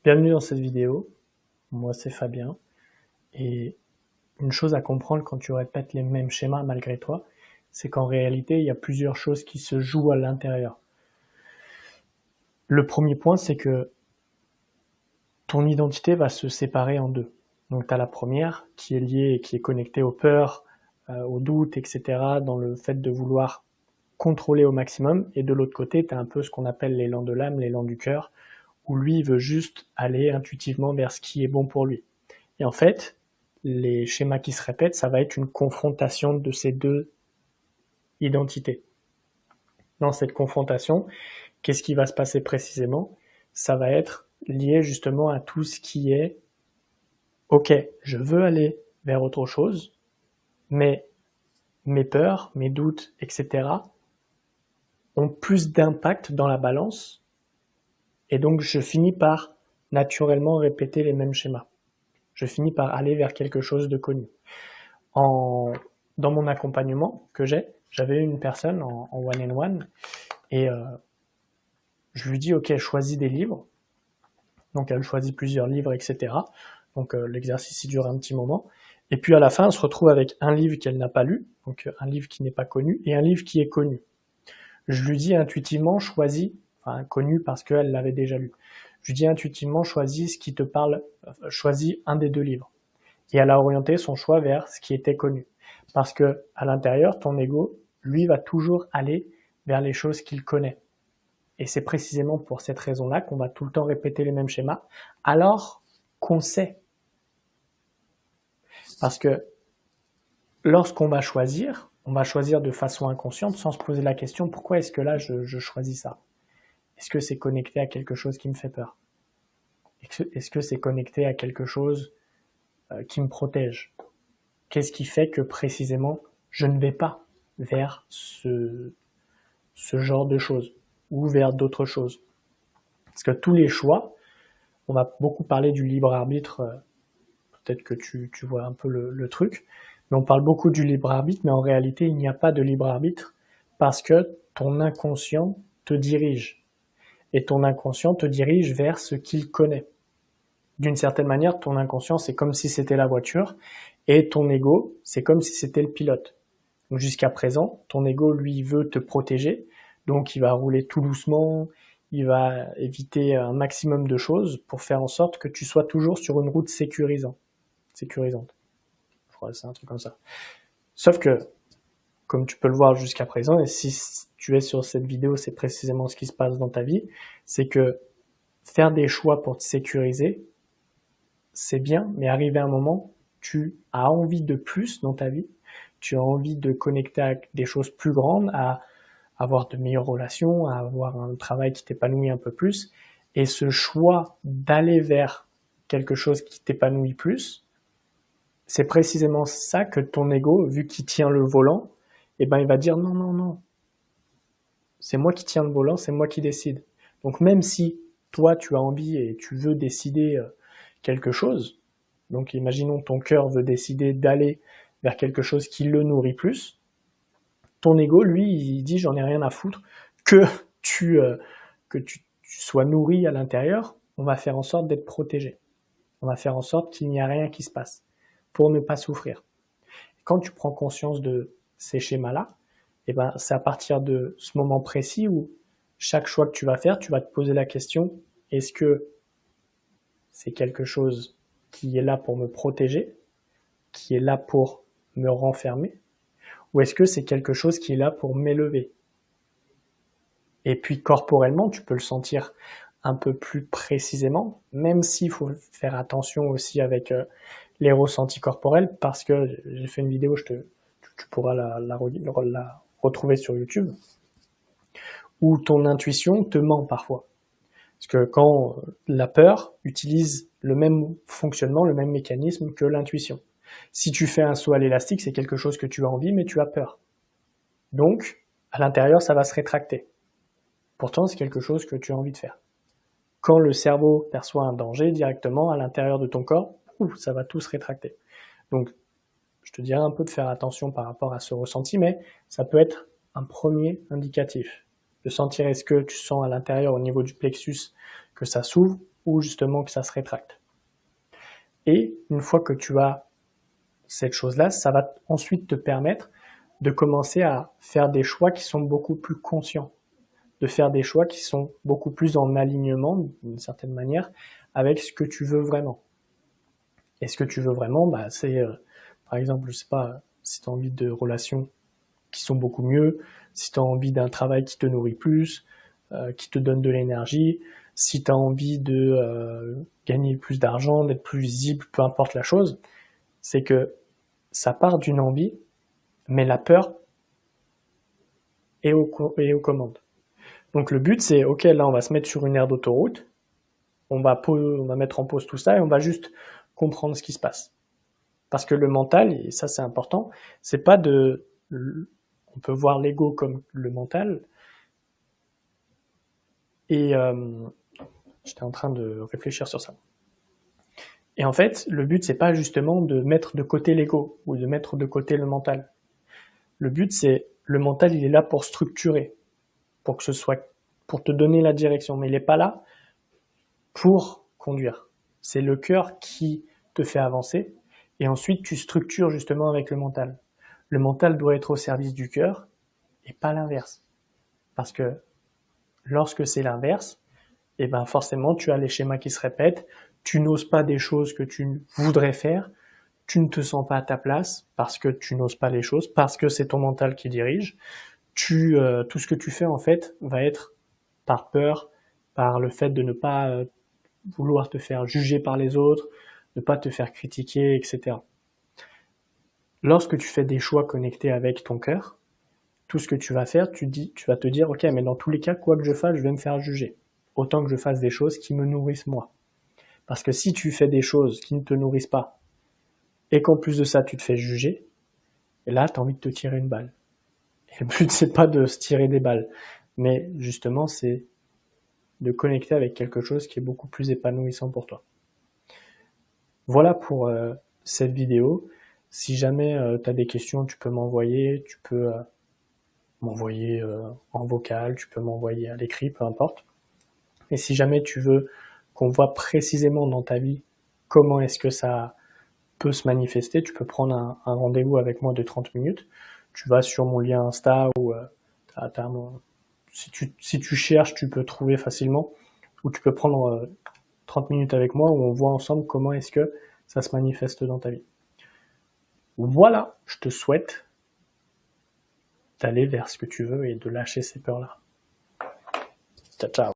Bienvenue dans cette vidéo, moi c'est Fabien, et une chose à comprendre quand tu répètes les mêmes schémas malgré toi, c'est qu'en réalité il y a plusieurs choses qui se jouent à l'intérieur. Le premier point, c'est que ton identité va se séparer en deux. Donc tu as la première qui est liée et qui est connectée aux peurs, aux doutes, etc., dans le fait de vouloir contrôler au maximum, et de l'autre côté tu as un peu ce qu'on appelle l'élan de l'âme, l'élan du cœur, où lui il veut juste aller intuitivement vers ce qui est bon pour lui. Et en fait, les schémas qui se répètent, ça va être une confrontation de ces deux identités. Dans cette confrontation, qu'est-ce qui va se passer précisément? Ça va être lié justement à tout ce qui est « Ok, je veux aller vers autre chose, mais mes peurs, mes doutes, etc. ont plus d'impact dans la balance, et donc je finis par naturellement répéter les mêmes schémas. Je finis par aller vers quelque chose de connu. Dans mon accompagnement que j'avais une personne en one-on-one, et je lui dis « Ok, choisis des livres ». Donc elle choisit plusieurs livres, etc. Donc l'exercice il dure un petit moment. Et puis à la fin, elle se retrouve avec un livre qu'elle n'a pas lu, donc un livre qui n'est pas connu, et un livre qui est connu. Je lui dis intuitivement, choisis, enfin connu parce qu'elle l'avait déjà lu. Je lui dis intuitivement, choisis ce qui te parle, choisis un des deux livres. Et elle a orienté son choix vers ce qui était connu. Parce que à l'intérieur, ton ego, lui, va toujours aller vers les choses qu'il connaît. Et c'est précisément pour cette raison-là qu'on va tout le temps répéter les mêmes schémas, alors qu'on sait. Parce que lorsqu'on va choisir, on va choisir de façon inconsciente sans se poser la question « Pourquoi est-ce que là je choisis ça ?» Est-ce que c'est connecté à quelque chose qui me fait peur? Est-ce que c'est connecté à quelque chose qui me protège? Qu'est-ce qui fait que précisément je ne vais pas vers ce genre de choses ou vers d'autres choses? Parce que tous les choix, on va beaucoup parler du libre arbitre, peut-être que tu vois un peu le truc, mais on parle beaucoup du libre arbitre, mais en réalité il n'y a pas de libre arbitre parce que ton inconscient te dirige. Et ton inconscient te dirige vers ce qu'il connaît. D'une certaine manière, ton inconscient, c'est comme si c'était la voiture, et ton ego, c'est comme si c'était le pilote. Donc jusqu'à présent, ton ego, lui, veut te protéger, donc il va rouler tout doucement, il va éviter un maximum de choses pour faire en sorte que tu sois toujours sur une route sécurisante. Je crois que c'est un truc comme ça. Sauf que, comme tu peux le voir jusqu'à présent, et si tu es sur cette vidéo, c'est précisément ce qui se passe dans ta vie, c'est que faire des choix pour te sécuriser, c'est bien, mais arrivé à un moment, tu as envie de plus dans ta vie, tu as envie de connecter avec des choses plus grandes, à avoir de meilleures relations, à avoir un travail qui t'épanouit un peu plus, et ce choix d'aller vers quelque chose qui t'épanouit plus, c'est précisément ça que ton ego, vu qu'il tient le volant, eh ben il va dire non, non, non, c'est moi qui tiens le volant, c'est moi qui décide. Donc même si toi tu as envie et tu veux décider quelque chose, donc imaginons ton cœur veut décider d'aller vers quelque chose qui le nourrit plus, ton ego lui il dit j'en ai rien à foutre que tu sois nourri à l'intérieur, on va faire en sorte d'être protégé, on va faire en sorte qu'il n'y a rien qui se passe pour ne pas souffrir. Quand tu prends conscience de ces schémas-là, eh ben, c'est à partir de ce moment précis où chaque choix que tu vas faire, tu vas te poser la question, est-ce que c'est quelque chose qui est là pour me protéger, qui est là pour me renfermer, ou est-ce que c'est quelque chose qui est là pour m'élever? Et puis corporellement, tu peux le sentir un peu plus précisément, même s'il faut faire attention aussi avec les ressentis corporels, parce que j'ai fait une vidéo, tu pourras la retrouver sur YouTube, où ton intuition te ment parfois. Parce que quand la peur utilise le même fonctionnement, le même mécanisme que l'intuition. Si tu fais un saut à l'élastique, c'est quelque chose que tu as envie, mais tu as peur. Donc, à l'intérieur, ça va se rétracter. Pourtant, c'est quelque chose que tu as envie de faire. Quand le cerveau perçoit un danger directement à l'intérieur de ton corps, ça va tout se rétracter. Donc, je te dirais un peu de faire attention par rapport à ce ressenti, mais ça peut être un premier indicatif. De sentir est-ce que tu sens à l'intérieur au niveau du plexus que ça s'ouvre, ou justement que ça se rétracte. Et une fois que tu as cette chose-là, ça va ensuite te permettre de commencer à faire des choix qui sont beaucoup plus conscients, de faire des choix qui sont beaucoup plus en alignement, d'une certaine manière, avec ce que tu veux vraiment. Et ce que tu veux vraiment, c'est, par exemple, je sais pas, si tu as envie de relations qui sont beaucoup mieux, si tu as envie d'un travail qui te nourrit plus, qui te donne de l'énergie, si tu as envie de gagner plus d'argent, d'être plus visible, peu importe la chose, c'est que ça part d'une envie, mais la peur est aux commandes. Donc le but c'est, ok, là on va se mettre sur une aire d'autoroute, on va mettre en pause tout ça et on va juste comprendre ce qui se passe. Parce que le mental, et ça c'est important, c'est pas de... On peut voir l'ego comme le mental, et j'étais en train de réfléchir sur ça. Et en fait, le but c'est pas justement de mettre de côté l'ego ou de mettre de côté le mental. Le but c'est, le mental il est là pour structurer, pour que ce soit, pour te donner la direction, mais il n'est pas là pour conduire. C'est le cœur qui te fait avancer, et ensuite tu structures justement avec le mental. Le mental doit être au service du cœur, et pas l'inverse. Parce que lorsque c'est l'inverse, et ben forcément tu as les schémas qui se répètent, tu n'oses pas des choses que tu voudrais faire, tu ne te sens pas à ta place parce que tu n'oses pas les choses, parce que c'est ton mental qui dirige. Tout ce que tu fais en fait va être par peur, par le fait de ne pas vouloir te faire juger par les autres, ne pas te faire critiquer, etc. Lorsque tu fais des choix connectés avec ton cœur, tout ce que tu vas faire, tu vas te dire, ok, mais dans tous les cas, quoi que je fasse, je vais me faire juger. Autant que je fasse des choses qui me nourrissent moi. Parce que si tu fais des choses qui ne te nourrissent pas, et qu'en plus de ça, tu te fais juger, et là, tu as envie de te tirer une balle. Et le but, c'est pas de se tirer des balles, mais justement, c'est de connecter avec quelque chose qui est beaucoup plus épanouissant pour toi. Voilà pour cette vidéo. Si jamais tu as des questions, tu peux m'envoyer, m'envoyer en vocal, tu peux m'envoyer à l'écrit, peu importe. Et si jamais tu veux qu'on voit précisément dans ta vie comment est-ce que ça peut se manifester, tu peux prendre un rendez-vous avec moi de 30 minutes. Tu vas sur mon lien Insta ou si tu cherches, tu peux trouver facilement, ou tu peux prendre 30 minutes avec moi où on voit ensemble comment est-ce que ça se manifeste dans ta vie. Voilà, je te souhaite d'aller vers ce que tu veux et de lâcher ces peurs-là. Ciao, ciao.